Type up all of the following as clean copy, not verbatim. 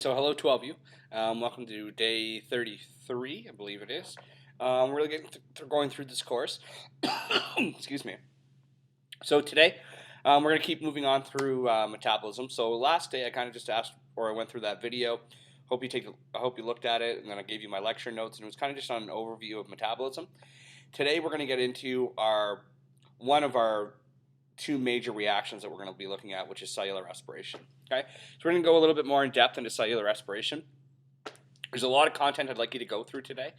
So hello to all of you. Welcome to day 33, I believe it is. We're really going through this course. Excuse me. So today, we're going to keep moving on through metabolism. So last day, I kind of just asked, or I went through that video. I hope you looked at it, and then I gave you my lecture notes, and it was kind of just on an overview of metabolism. Today, we're going to get into one of our two major reactions that we're going to be looking at, which is cellular respiration. Okay, so we're going to go a little bit more in depth into cellular respiration. There's a lot of content I'd like you to go through today.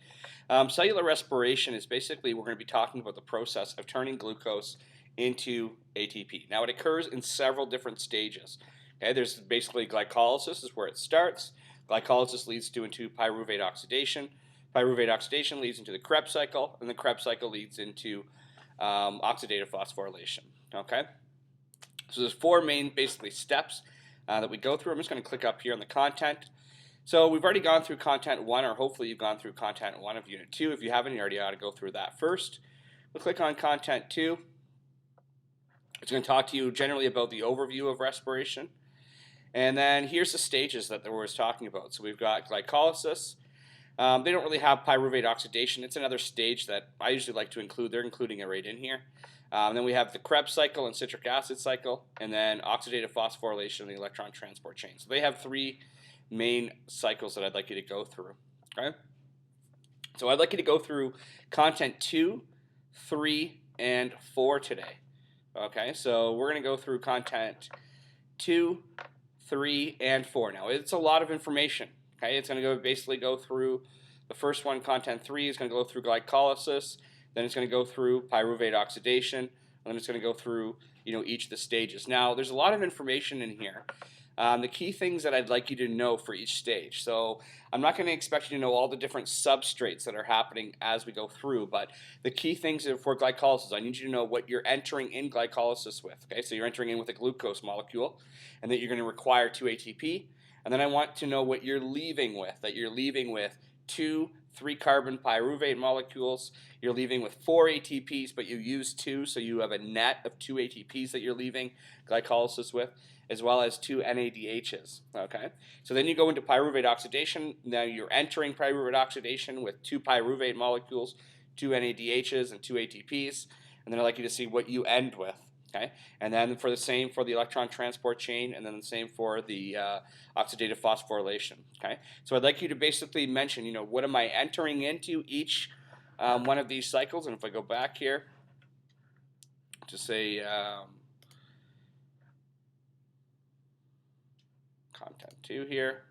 Cellular respiration is basically we're going to be talking about the process of turning glucose into ATP. Now it occurs in several different stages. Okay, there's basically glycolysis is where it starts. Glycolysis leads into pyruvate oxidation. Pyruvate oxidation leads into the Krebs cycle, and the Krebs cycle leads into oxidative phosphorylation. Okay, so there's four main basically steps that we go through. I'm just going to click up here on the content. So we've already gone through content 1, or hopefully you've gone through content 1 of unit 2. If you haven't, you already ought to go through that first. We'll click on content 2. It's going to talk to you generally about the overview of respiration. And then here's the stages that we was talking about. So we've got glycolysis. They don't really have pyruvate oxidation. It's another stage that I usually like to include. They're including it right in here. Then we have the Krebs cycle and citric acid cycle, and then oxidative phosphorylation and the electron transport chain. So they have three main cycles that I'd like you to go through. Okay, so I'd like you to go through content 2, 3, and 4 today. Okay, so we're going to go through content 2, 3, and 4. Now it's a lot of information. Okay, it's going to basically go through the first one. Content 3 is going to go through glycolysis. Then it's going to go through pyruvate oxidation. And then it's going to go through each of the stages. Now there's a lot of information in here. The key things that I'd like you to know for each stage. So I'm not going to expect you to know all the different substrates that are happening as we go through, but the key things for glycolysis, I need you to know what you're entering in glycolysis with. Okay, so you're entering in with a glucose molecule, and that you're going to require 2 ATP. And then I want to know what you're leaving with, that you're leaving with 2 3-carbon pyruvate molecules. You're leaving with 4 ATPs, but you use 2, so you have a net of 2 ATPs that you're leaving glycolysis with, as well as 2 NADHs. Okay, so then you go into pyruvate oxidation. Now you're entering pyruvate oxidation with 2 pyruvate molecules, 2 NADHs, and 2 ATPs. And then I'd like you to see what you end with. Okay, and then for the same for the electron transport chain, and then the same for the oxidative phosphorylation. Okay, so I'd like you to basically mention, what am I entering into each one of these cycles? And if I go back here to say content 2 here.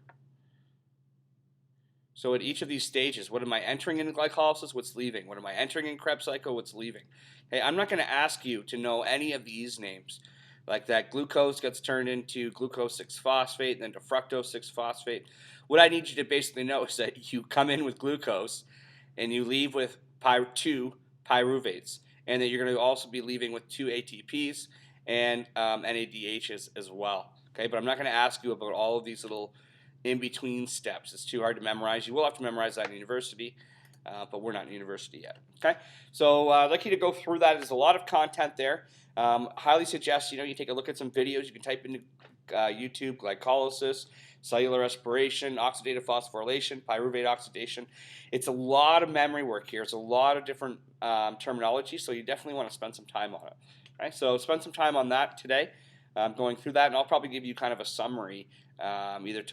So at each of these stages, what am I entering in glycolysis? What's leaving? What am I entering in Krebs cycle? What's leaving? Hey, I'm not going to ask you to know any of these names. Like that glucose gets turned into glucose 6-phosphate, then to fructose 6-phosphate. What I need you to basically know is that you come in with glucose and you leave with 2 pyruvates, and that you're going to also be leaving with 2 ATPs and NADHs as well. Okay, but I'm not going to ask you about all of these little in-between steps. It's too hard to memorize. You will have to memorize that in university, but we're not in university yet. Okay, so I'd like you to go through that. There's a lot of content there. Highly suggest you take a look at some videos. You can type into YouTube glycolysis, cellular respiration, oxidative phosphorylation, pyruvate oxidation. It's a lot of memory work here. It's a lot of different terminology, so you definitely want to spend some time on it. All right, so spend some time on that today, going through that, and I'll probably give you kind of a summary either tomorrow